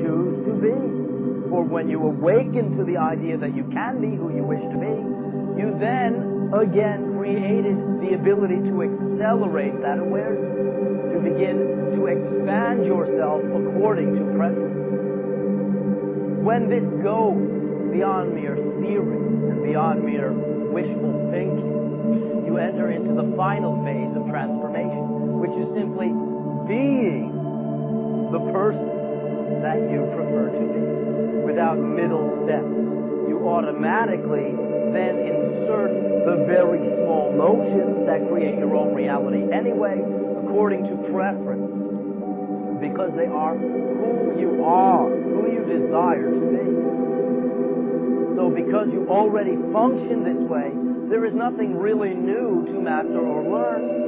choose to be. For when you awaken to the idea that you can be who you wish to be, you then again created the ability to accelerate that awareness, to begin to expand yourself according to preference. When this goes beyond mere theory and beyond mere wishful thinking, you enter into the final phase of transformation, which is simply being the person that you prefer to be, without middle steps. You automatically then insert the very small motions that create your own reality anyway, according to preference, because they are who you are, who you desire to be. So because you already function this way, there is nothing really new to master or learn.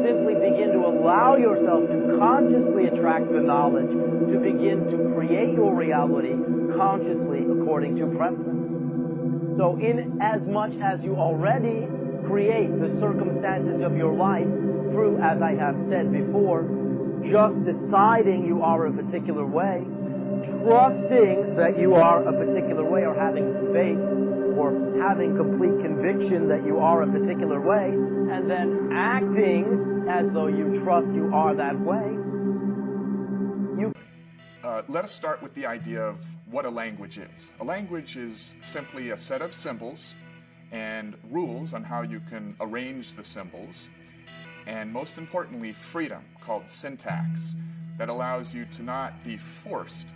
Simply begin to allow yourself to consciously attract the knowledge, to begin to create your reality consciously according to preference. So in as much as you already create the circumstances of your life through, as I have said before, just deciding you are a particular way, trusting that you are a particular way, or having faith, or having complete conviction that you are a particular way, and then acting as though you trust you are that way. Let us start with the idea of what a language is. A language is simply a set of symbols and rules on how you can arrange the symbols, and most importantly, freedom, called syntax, that allows you to not be forced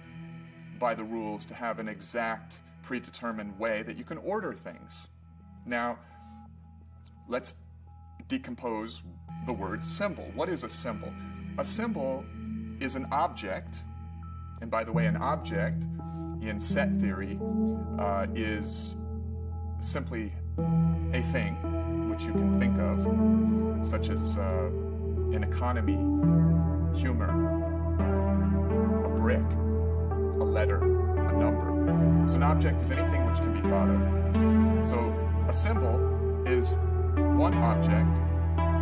by the rules to have an exact predetermined way that you can order things. Now, let's decompose the word symbol. What is a symbol? A symbol is an object, and by the way, an object in set theory is simply a thing which you can think of, such as an economy, humor, a brick, a letter, a number. So an object is anything which can be thought of. So a symbol is one object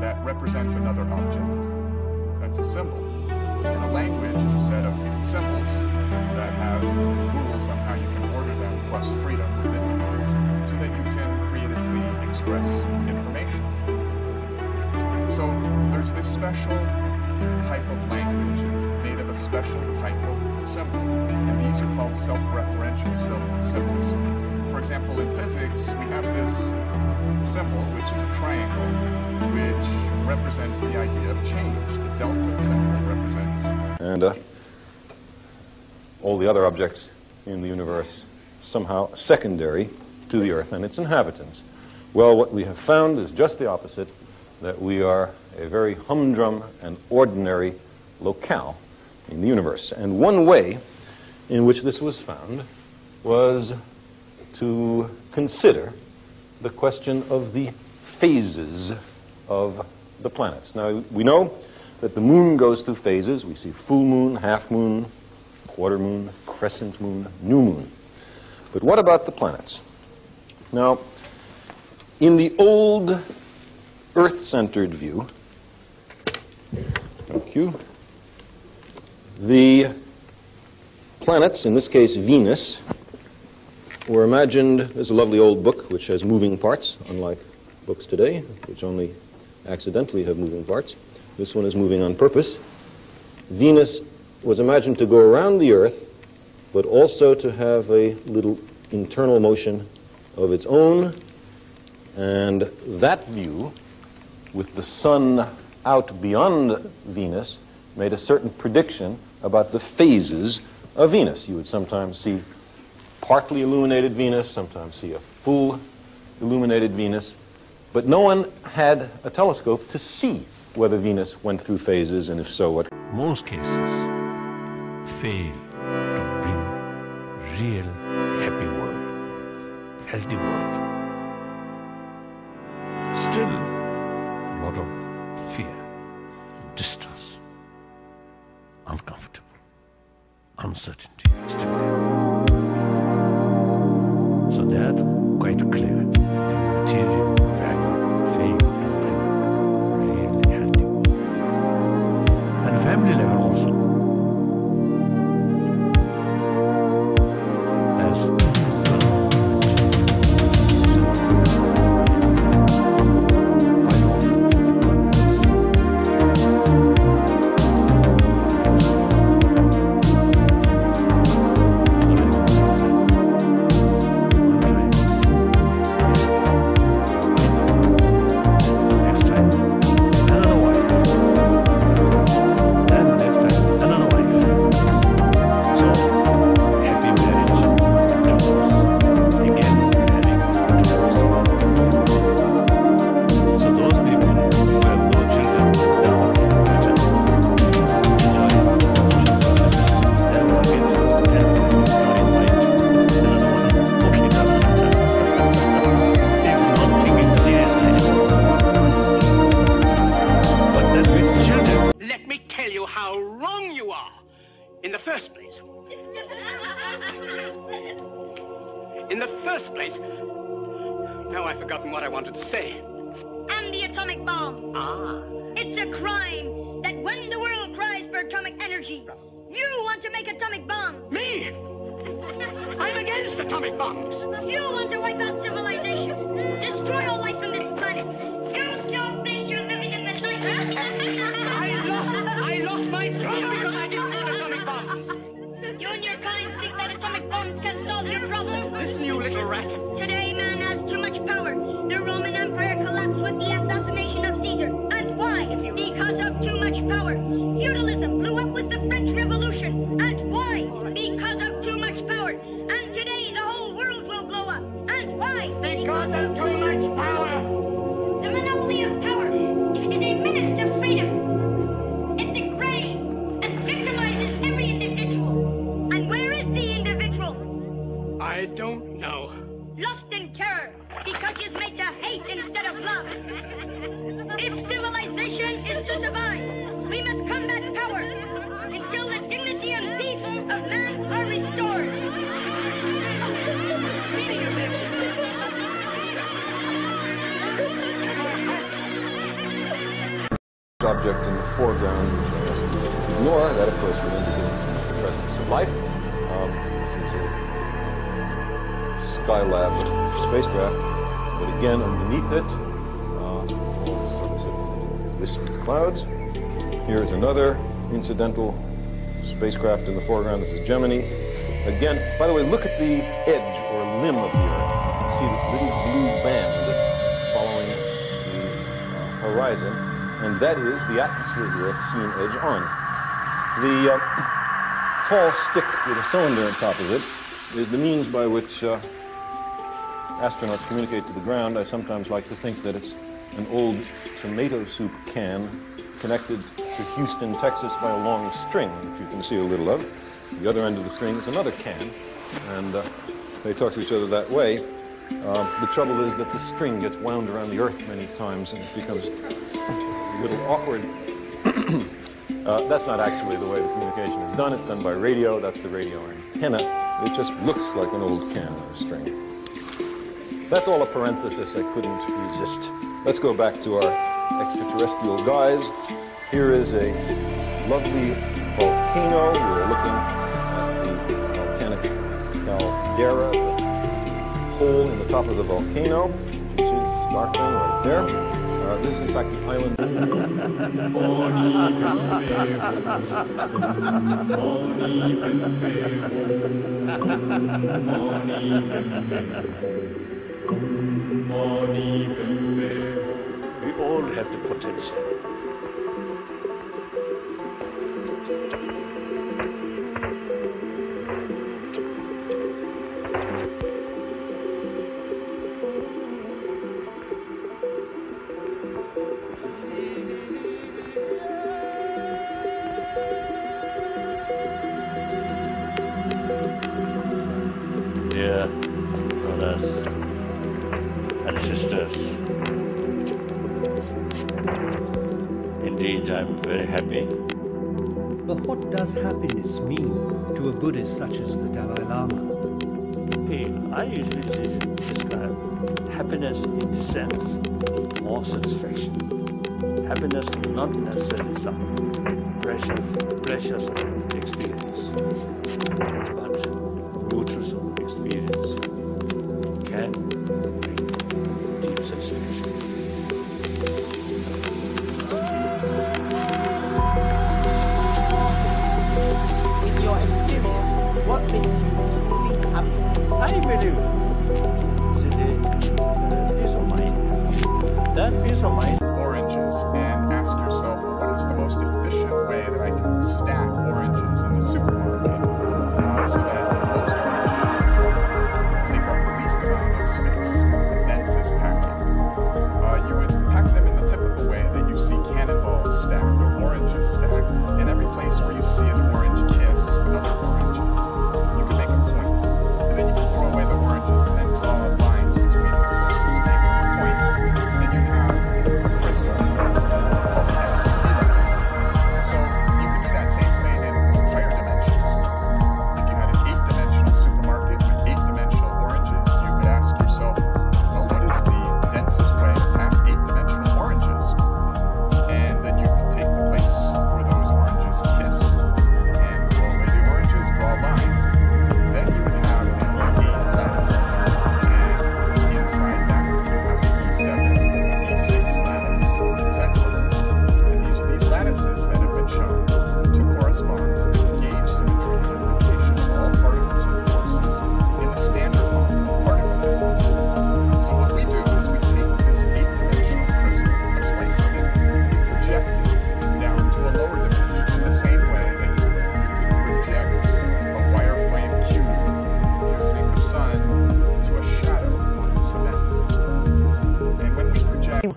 that represents another object. That's a symbol. And a language is a set of symbols that have rules on how you can order them, plus freedom within the rules, so that you can creatively express information. So there's this special type of language made of a special type of symbol, and these are called self-referential symbols. For example, in physics, we have this symbol, which is a triangle, which represents the idea of change. The delta symbol represents... And all the other objects in the universe somehow secondary to the Earth and its inhabitants. Well, what we have found is just the opposite, that we are a very humdrum and ordinary locale in the universe. And one way in which this was found was to consider the question of the phases of the planets. Now, we know that the moon goes through phases. We see full moon, half moon, quarter moon, crescent moon, new moon. But what about the planets? Now, in the old Earth-centered view, thank you, the planets, in this case Venus, were imagined. There's a lovely old book which has moving parts, unlike books today, which only accidentally have moving parts. This one is moving on purpose. Venus was imagined to go around the Earth, but also to have a little internal motion of its own. And that view, with the sun out beyond Venus, made a certain prediction about the phases of Venus. You would sometimes see partly illuminated Venus, sometimes see a full illuminated Venus, but no one had a telescope to see whether Venus went through phases, and if so, what. Most cases fail to bring real happy world, healthy world. Still, a lot of fear, distrust, uncomfortable, uncertainty still there. So that quite clear. Material value fail to bring real healthy world. And family level also. In the first place, now I've forgotten what I wanted to say. And the atomic bomb. Ah. It's a crime that when the world cries for atomic energy, you want to make atomic bombs. Me? I'm against atomic bombs. You want to wipe out civilization, destroy all life on this planet. You still think you're living in the 90s? I lost my throne because I didn't want atomic bombs. You and your kind think that atomic bombs can solve your problem. Listen, you little rat. Today, man has too much power. The Roman Empire collapsed with the assassination of Caesar. And why? Because of too much power. Feudalism blew up with the French Revolution. And why? Because of too much power. And today, the whole world will blow up. And why? Because of too much power. The monopoly of power is a menace to freedom. It degrades and victimizes every individual. And where is the individual? I don't know. Lost in terror, because he's made to hate instead of love. If civilization is to survive, we must combat power until the dignity and peace of man are restored. Object in the foreground, which I ask you to ignore. That, of course, would indicate the presence of life. This is a Skylab spacecraft, but again, underneath it, wispy clouds. Here's another incidental spacecraft in the foreground. This is Gemini. Again, by the way, look at the edge or limb of the Earth. You see this little blue band following the horizon. And that is the atmosphere of the Earth seen edge on. The tall stick with a cylinder on top of it is the means by which astronauts communicate to the ground. I sometimes like to think that it's an old tomato soup can connected to Houston, Texas by a long string, which you can see a little of. The other end of the string is another can, and they talk to each other that way. The trouble is that the string gets wound around the Earth many times, and it becomes a little awkward. That's not actually the way the communication is done. It's done by radio. That's the radio antenna. It just looks like an old can on a string. That's all a parenthesis I couldn't resist. Let's go back to our extraterrestrial guys. Here is a lovely volcano. We're looking at the volcanic caldera, the hole in the top of the volcano. You see this dark thing right there. This is in fact the island. We all have the potential. Dear brothers and sisters, indeed I'm very happy. But what does happiness mean to a Buddhist such as the Dalai Lama? Okay, I usually describe happiness in the sense more satisfaction. Happiness is not necessarily some precious experience, but neutral experience can bring deep satisfaction. In your experience, what makes you truly happy? I believe the peace of mind. That peace of mind. Oranges and ask yourself, well, what is the most efficient way that I can stack oranges in the supermarket?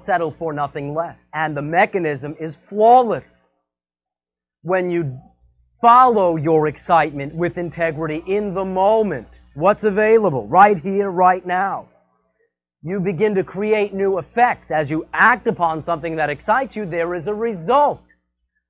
settle for nothing less. And the mechanism is flawless. When you follow your excitement with integrity in the moment, what's available right here, right now, you begin to create new effects. As you act upon something that excites you, there is a result.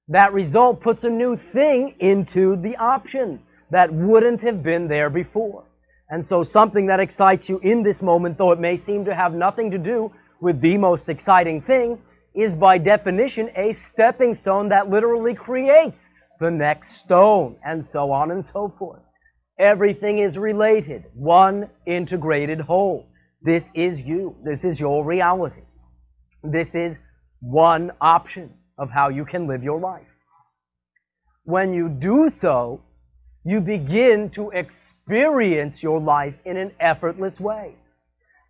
That result puts a new thing into the options that wouldn't have been there before. And so something that excites you in this moment, though it may seem to have nothing to do with the most exciting thing, is by definition a stepping stone that literally creates the next stone, and so on and so forth. Everything is related, one integrated whole. This is you. This is your reality. This is one option of how you can live your life. When you do so, you begin to experience your life in an effortless way.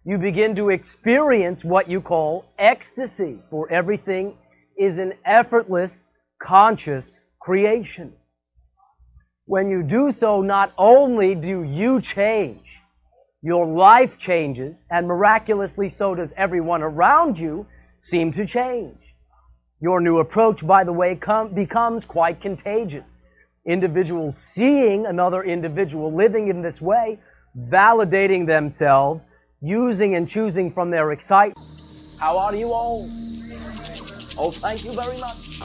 You begin to experience what you call ecstasy, for everything is an effortless, conscious creation. When you do so, not only do you change, your life changes, and miraculously so does everyone around you seem to change. Your new approach, by the way, becomes quite contagious. Individuals seeing another individual living in this way, validating themselves, using and choosing from their excitement. How are you all? Oh, thank you very much.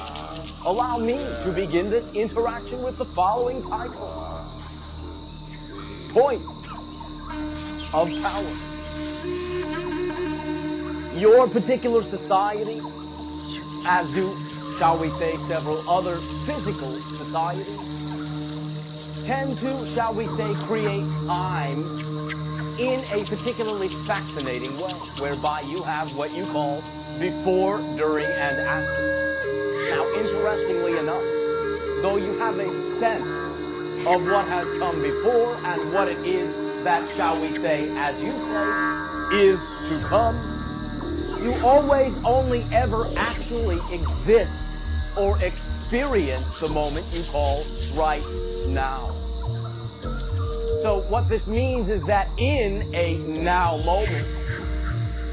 Allow me to begin this interaction with the following title. Point of power. Your particular society, as do, shall we say, several other physical societies, tend to, shall we say, create time in a particularly fascinating way, whereby you have what you call before, during, and after. Now, interestingly enough, though you have a sense of what has come before and what it is that, shall we say, as you say, is to come, you always only ever actually exist or experience the moment you call right now. So what this means is that in a now moment,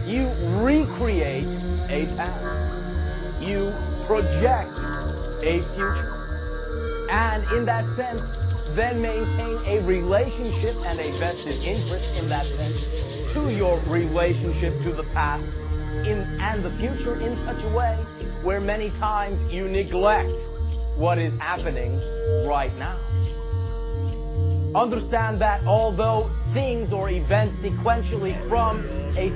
you recreate a past. You project a future. And in that sense, then maintain a relationship and a vested interest in that sense to your relationship to the past and the future in such a way where many times you neglect what is happening right now. Understand that although things or events sequentially from a